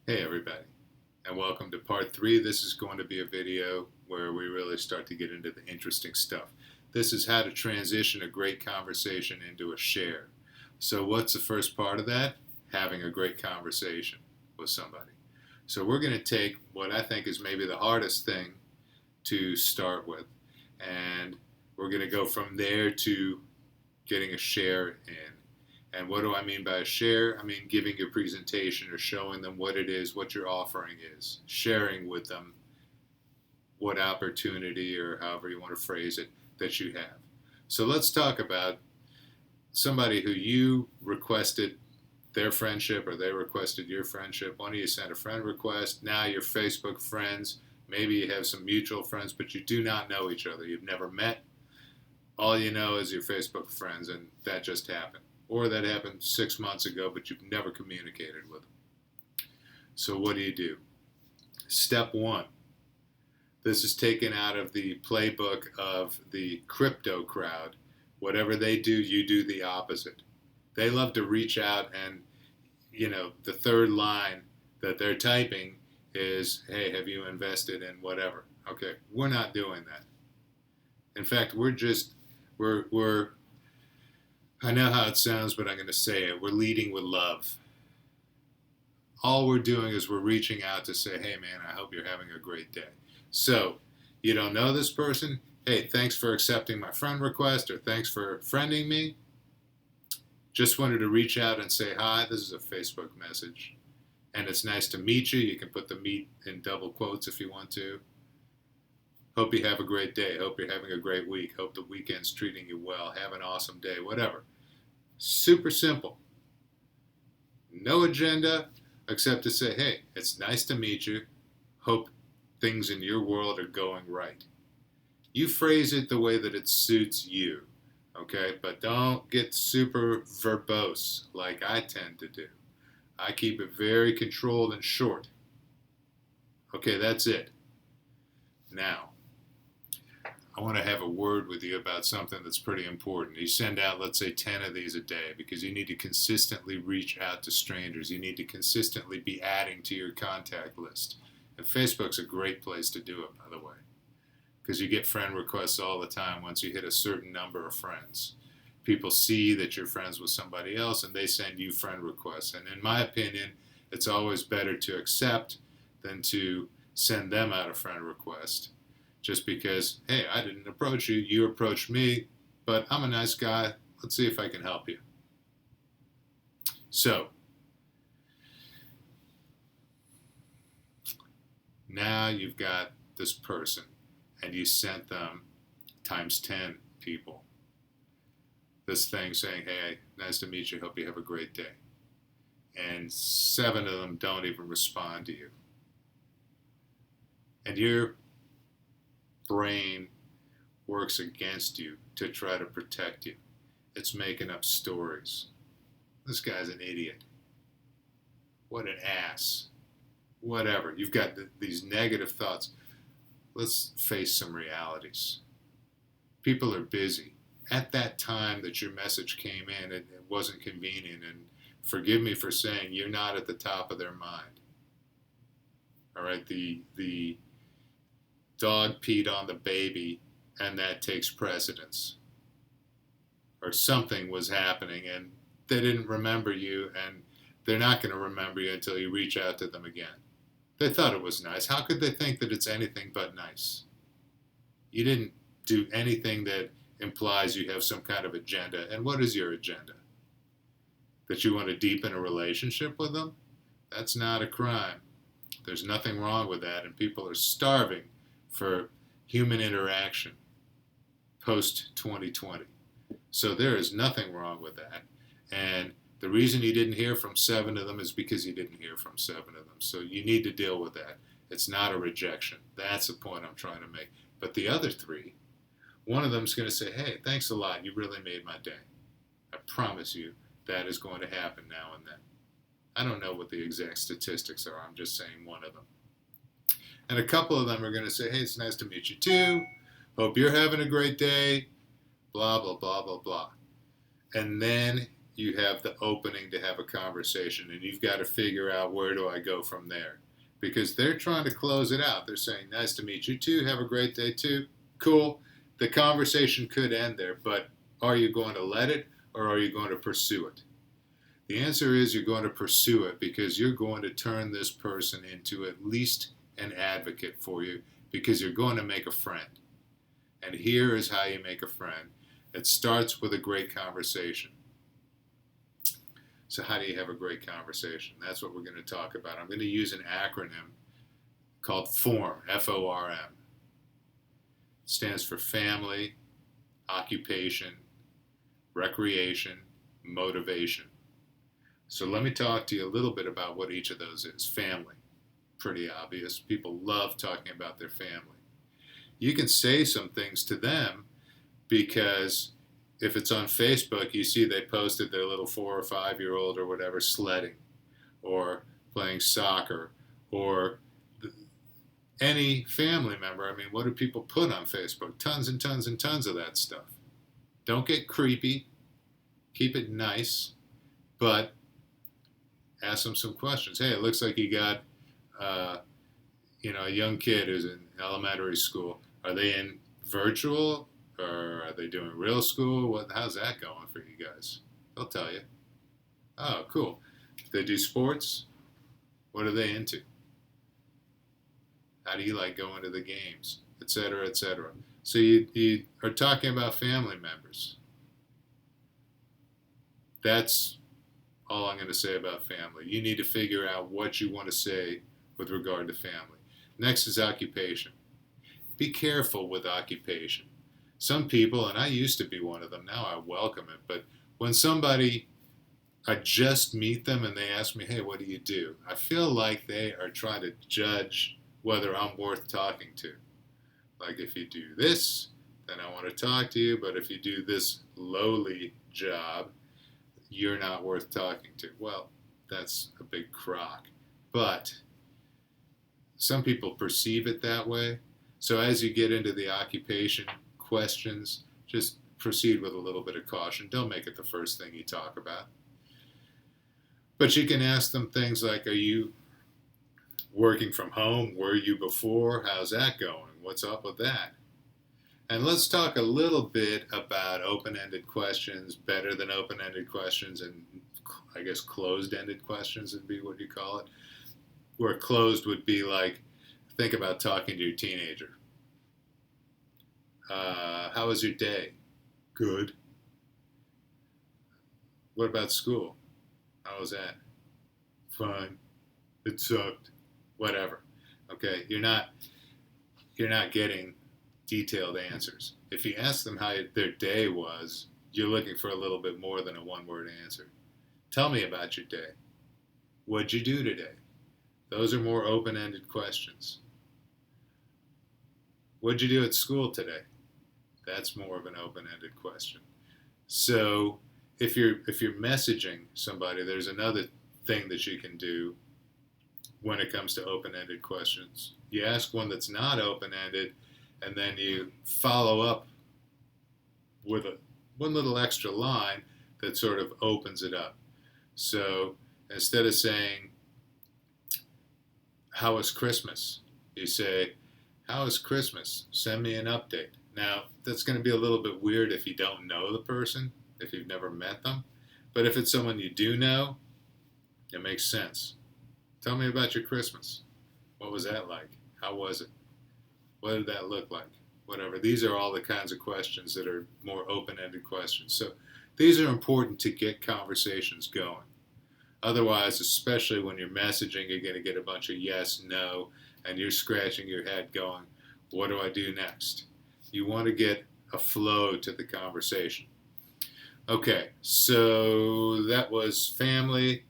Hey everybody, and welcome to part 3. This is going to be a video where we really start to get into the interesting stuff. This is how to transition a great conversation into a share. So what's the first part of that? Having a great conversation with somebody. So we're going to take what I think is maybe the hardest thing to start with, and we're going to go from there to getting a share in. And what do I mean by a share? I mean giving your presentation or showing them what it is, what your offering is, sharing with them what opportunity or however you want to phrase it that you have. So let's talk about somebody who you requested their friendship or they requested your friendship. One of you sent a friend request. Now you're Facebook friends. Maybe you have some mutual friends, but you do not know each other. You've never met. All you know is your Facebook friends, and that just happened. Or that happened 6 months ago, but you've never communicated with them. So what do? Step one. This is taken out of the playbook of the crypto crowd. Whatever they do, you do the opposite. They love to reach out and, the third line that they're typing is, hey, have you invested in whatever? Okay, we're not doing that. In fact, we're I know how it sounds, but I'm going to say it. We're leading with love. All we're doing is we're reaching out to say, hey, man, I hope you're having a great day. So, you don't know this person? Hey, thanks for accepting my friend request or thanks for friending me. Just wanted to reach out and say hi. This is a Facebook message. And it's nice to meet you. You can put the meet in double quotes if you want to. Hope you have a great day. Hope you're having a great week. Hope the weekend's treating you well. Have an awesome day. Whatever. Super simple. No agenda except to say, hey, it's nice to meet you. Hope things in your world are going right. You phrase it the way that it suits you, okay? But don't get super verbose like I tend to do. I keep it very controlled and short. Okay, that's it. Now, I want to have a word with you about something that's pretty important. You send out, let's say, 10 of these a day because you need to consistently reach out to strangers. You need to consistently be adding to your contact list. And Facebook's a great place to do it, by the way, because you get friend requests all the time once you hit a certain number of friends. People see that you're friends with somebody else and they send you friend requests. And in my opinion, it's always better to accept than to send them out a friend request. Just because, hey, I didn't approach you, you approached me, but I'm a nice guy. Let's see if I can help you. So, now you've got this person, and you sent them times 10 people this thing saying, hey, nice to meet you, hope you have a great day. And 7 of them don't even respond to you. And your brain works against you to try to protect you. It's making up stories. This guy's an idiot. What an ass. Whatever. You've got these negative thoughts. Let's face some realities. People are busy. At that time that your message came in, it wasn't convenient, and forgive me for saying you're not at the top of their mind. All right, the dog peed on the baby and that takes precedence. Or something was happening and they didn't remember you, and they're not going to remember you until you reach out to them again. They thought it was nice. How could they think that it's anything but nice? You didn't do anything that implies you have some kind of agenda. And what is your agenda? That you want to deepen a relationship with them? That's not a crime. There's nothing wrong with that, and people are starving for human interaction post 2020. So there is nothing wrong with that. And the reason you didn't hear from 7 of them is because you didn't hear from 7 of them. So you need to deal with that. It's not a rejection. That's the point I'm trying to make. But the other 3, one of them is going to say, hey, thanks a lot. You really made my day. I promise you that is going to happen now and then. I don't know what the exact statistics are. I'm just saying one of them. And a couple of them are going to say, hey, it's nice to meet you too. Hope you're having a great day. Blah, blah, blah, blah, blah. And then you have the opening to have a conversation, and you've got to figure out, where do I go from there? Because they're trying to close it out. They're saying, nice to meet you too, have a great day too, cool. The conversation could end there, but are you going to let it, or are you going to pursue it? The answer is you're going to pursue it, because you're going to turn this person into at least an advocate for you, because you're going to make a friend. And here is how you make a friend. It starts with a great conversation. So how do you have a great conversation? That's what we're going to talk about. I'm going to use an acronym called FORM, F-O-R-M. It stands for family, occupation, recreation, motivation. So let me talk to you a little bit about what each of those is. Family, pretty obvious. People love talking about their family. You can say some things to them, because if it's on Facebook, you see they posted their little 4 or 5-year-old or whatever sledding or playing soccer, or any family member. I mean, what do people put on Facebook? Tons and tons and tons of that stuff. Don't get creepy. Keep it nice, but ask them some questions. Hey, it looks like you got a young kid who's in elementary school. Are they in virtual, or are they doing real school? How's that going for you guys? They'll tell you. Oh, cool. They do sports? What are they into? How do you like going to the games? Etc., etc. So you are talking about family members. That's all I'm going to say about family. You need to figure out what you want to say with regard to family. Next is occupation. Be careful with occupation. Some people, and I used to be one of them, now I welcome it, but when I just meet them and they ask me, hey, what do you do? I feel like they are trying to judge whether I'm worth talking to. Like, if you do this, then I want to talk to you, but if you do this lowly job, you're not worth talking to. Well, that's a big crock. But some people perceive it that way. So as you get into the occupation questions, just proceed with a little bit of caution. Don't make it the first thing you talk about. But you can ask them things like, are you working from home? Were you before? How's that going? What's up with that? And let's talk a little bit about open-ended questions, better than open-ended questions, and I guess closed-ended questions would be what you call it. Where closed would be like, think about talking to your teenager. How was your day? Good. What about school? How was that? Fine. It sucked. Whatever. Okay, you're not getting detailed answers. If you ask them how their day was, you're looking for a little bit more than a one-word answer. Tell me about your day. What'd you do today? Those are more open-ended questions. What'd you do at school today? That's more of an open-ended question. So if you're messaging somebody, there's another thing that you can do when it comes to open-ended questions. You ask one that's not open-ended, and then you follow up with one little extra line that sort of opens it up. So instead of saying, how was Christmas? You say, how was Christmas? Send me an update. Now, that's going to be a little bit weird if you don't know the person, if you've never met them. But if it's someone you do know, it makes sense. Tell me about your Christmas. What was that like? How was it? What did that look like? Whatever. These are all the kinds of questions that are more open-ended questions. So these are important to get conversations going. Otherwise, especially when you're messaging, you're going to get a bunch of yes, no, and you're scratching your head going, what do I do next? You want to get a flow to the conversation. Okay, so that was family,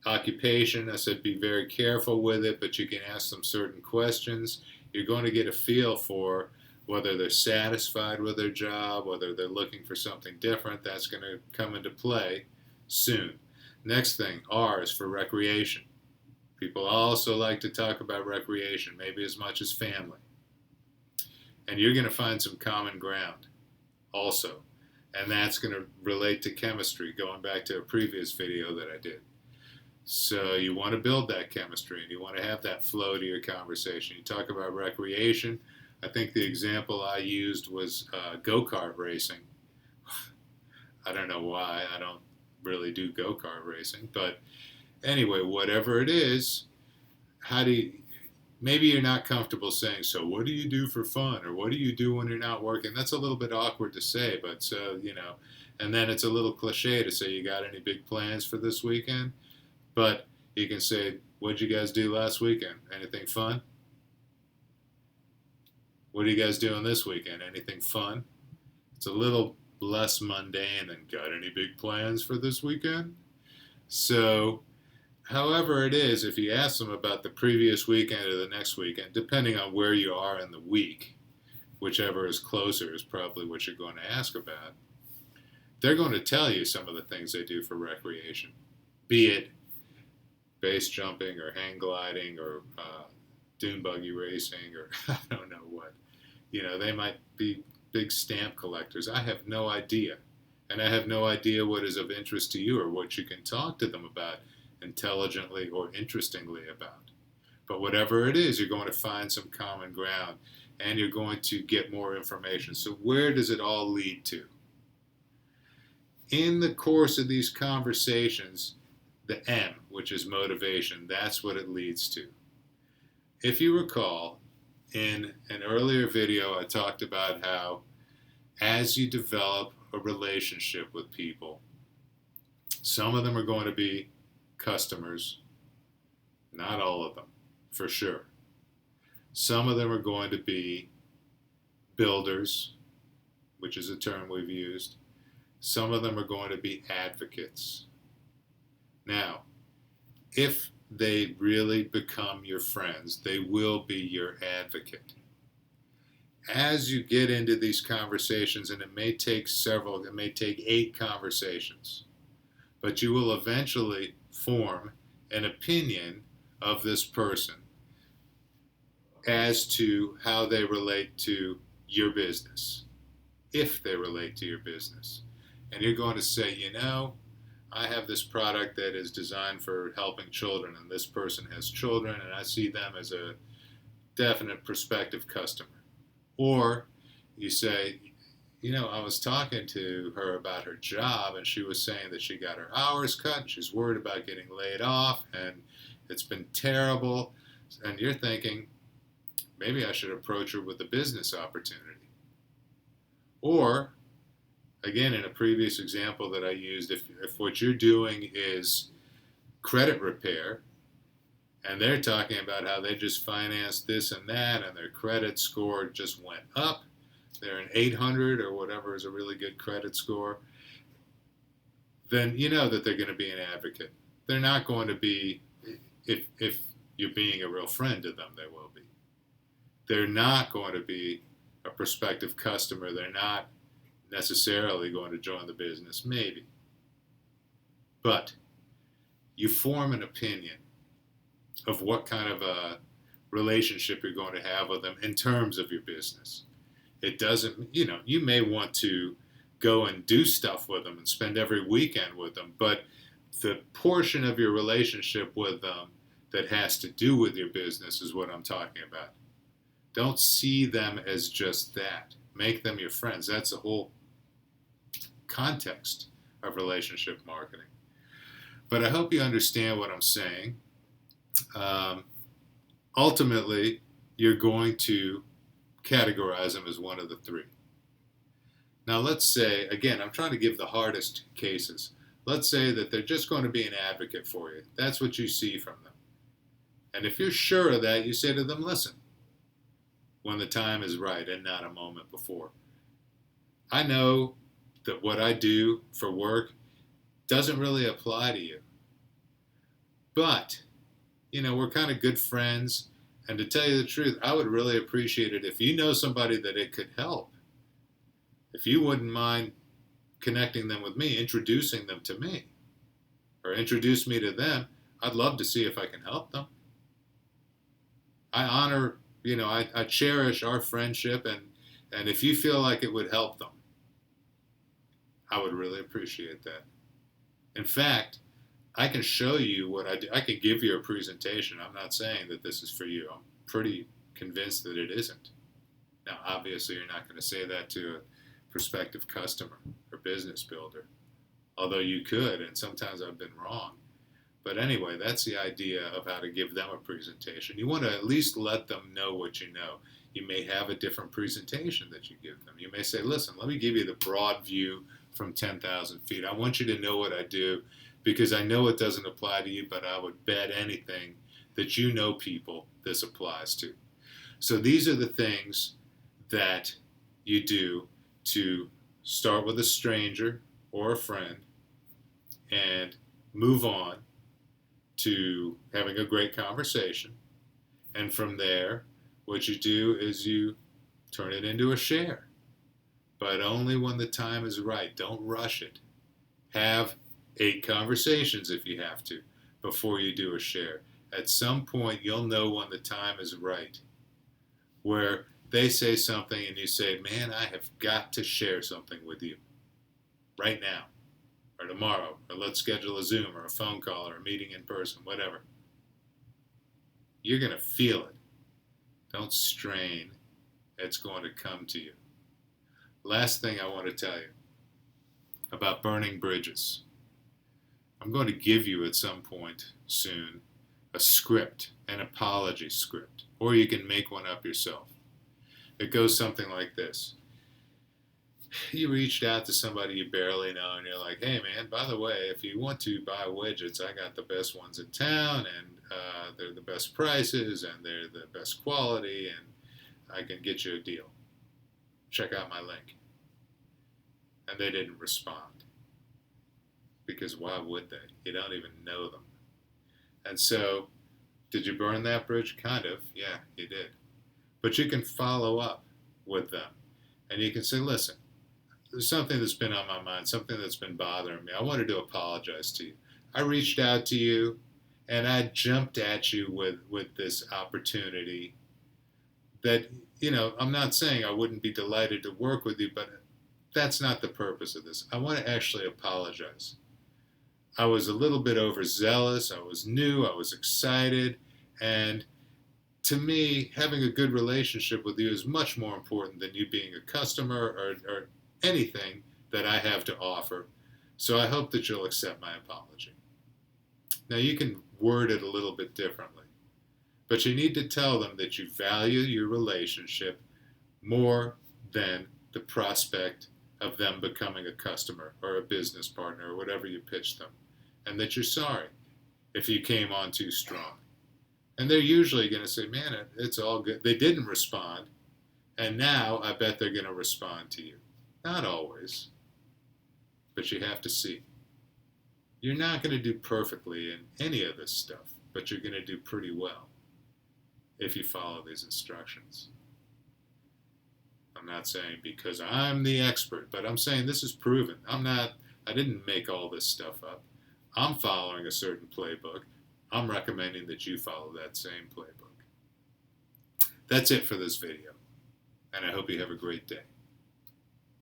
occupation. I said be very careful with it, but you can ask them certain questions. You're going to get a feel for whether they're satisfied with their job, whether they're looking for something different. That's going to come into play soon. Next thing, R is for recreation. People also like to talk about recreation, maybe as much as family. And you're going to find some common ground also. And that's going to relate to chemistry, going back to a previous video that I did. So you want to build that chemistry and you want to have that flow to your conversation. You talk about recreation. I think the example I used was go-kart racing. I don't know why. I don't really do go-kart racing. But anyway, whatever it is, how do you, maybe you're not comfortable saying, so what do you do for fun? Or what do you do when you're not working? That's a little bit awkward to say, but so, and then it's a little cliche to say, you got any big plans for this weekend? But you can say, what'd you guys do last weekend? Anything fun? What are you guys doing this weekend? Anything fun? It's a little less mundane than, got any big plans for this weekend? So, however it is, if you ask them about the previous weekend or the next weekend, depending on where you are in the week, whichever is closer is probably what you're going to ask about, they're going to tell you some of the things they do for recreation, be it base jumping or hang gliding or dune buggy racing or I don't know what. They might be big stamp collectors. I have no idea. And I have no idea what is of interest to you or what you can talk to them about intelligently or interestingly about. But whatever it is, you're going to find some common ground and you're going to get more information. So where does it all lead to? In the course of these conversations, the M, which is motivation, that's what it leads to. If you recall, in an earlier video, I talked about how as you develop a relationship with people, some of them are going to be customers, not all of them, for sure. Some of them are going to be builders, which is a term we've used. Some of them are going to be advocates. Now, if they really become your friends, they will be your advocate. As you get into these conversations, and it may take 8 conversations, but you will eventually form an opinion of this person as to how they relate to your business, if they relate to your business. And you're going to say, I have this product that is designed for helping children, and this person has children, and I see them as a definite prospective customer. Or you say, I was talking to her about her job, and she was saying that she got her hours cut, and she's worried about getting laid off, and it's been terrible. And you're thinking, maybe I should approach her with a business opportunity. Or, again, in a previous example that I used, if what you're doing is credit repair, and they're talking about how they just financed this and that, and their credit score just went up, they're an 800 or whatever is a really good credit score, then you know that they're going to be an advocate. They're not going to be, if you're being a real friend to them, they will be. They're not going to be a prospective customer. They're not necessarily going to join the business, maybe. But you form an opinion of what kind of a relationship you're going to have with them in terms of your business. It doesn't, you may want to go and do stuff with them and spend every weekend with them, but the portion of your relationship with them that has to do with your business is what I'm talking about. Don't see them as just that. Make them your friends. That's the whole context of relationship marketing. But I hope you understand what I'm saying. Ultimately, you're going to categorize them as one of the 3. Now let's say, again, I'm trying to give the hardest cases. Let's say that they're just going to be an advocate for you. That's what you see from them. And if you're sure of that, you say to them, listen, when the time is right and not a moment before. I know that what I do for work doesn't really apply to you. But, we're kind of good friends. And to tell you the truth, I would really appreciate it if you know somebody that it could help. If you wouldn't mind connecting them with me, introducing them to me, or introduce me to them, I'd love to see if I can help them. I honor, I cherish our friendship, and if you feel like it would help them, I would really appreciate that. In fact, I can show you what I do. I can give you a presentation. I'm not saying that this is for you. I'm pretty convinced that it isn't. Now, obviously, you're not going to say that to a prospective customer or business builder, although you could, and sometimes I've been wrong. But anyway, that's the idea of how to give them a presentation. You want to at least let them know what you know. You may have a different presentation that you give them. You may say, listen, let me give you the broad view from 10,000 feet. I want you to know what I do because I know it doesn't apply to you, but I would bet anything that you know people this applies to. So these are the things that you do to start with a stranger or a friend and move on to having a great conversation. And from there, what you do is you turn it into a share, but only when the time is right. Don't rush it. Have 8 conversations if you have to before you do a share. At some point, you'll know when the time is right, where they say something and you say, man, I have got to share something with you right now or tomorrow, or let's schedule a Zoom or a phone call or a meeting in person, whatever. You're going to feel it. Don't strain. It's going to come to you. Last thing I want to tell you about burning bridges. I'm going to give you at some point soon a script, an apology script, or you can make one up yourself. It goes something like this. You reached out to somebody you barely know and you're like, hey man, by the way, if you want to buy widgets, I got the best ones in town and they're the best prices and they're the best quality and I can get you a deal. Check out my link. And they didn't respond. Because why would they? You don't even know them. And so, did you burn that bridge? Kind of. Yeah, you did. But you can follow up with them. And you can say, listen, there's something that's been on my mind, something that's been bothering me. I wanted to apologize to you. I reached out to you and I jumped at you with this opportunity that, I'm not saying I wouldn't be delighted to work with you, but that's not the purpose of this. I want to actually apologize. I was a little bit overzealous. I was new. I was excited. And to me, having a good relationship with you is much more important than you being a customer or anything that I have to offer. So I hope that you'll accept my apology. Now, you can word it a little bit differently, but you need to tell them that you value your relationship more than the prospect of them becoming a customer or a business partner or whatever you pitch them, and that you're sorry if you came on too strong. And they're usually going to say, man, it's all good. They didn't respond, and now I bet they're going to respond to you. Not always, but you have to see. You're not going to do perfectly in any of this stuff, but you're going to do pretty well if you follow these instructions. I'm not saying because I'm the expert, but I'm saying this is proven. I didn't make all this stuff up. I'm following a certain playbook. I'm recommending that you follow that same playbook. That's it for this video, and I hope you have a great day.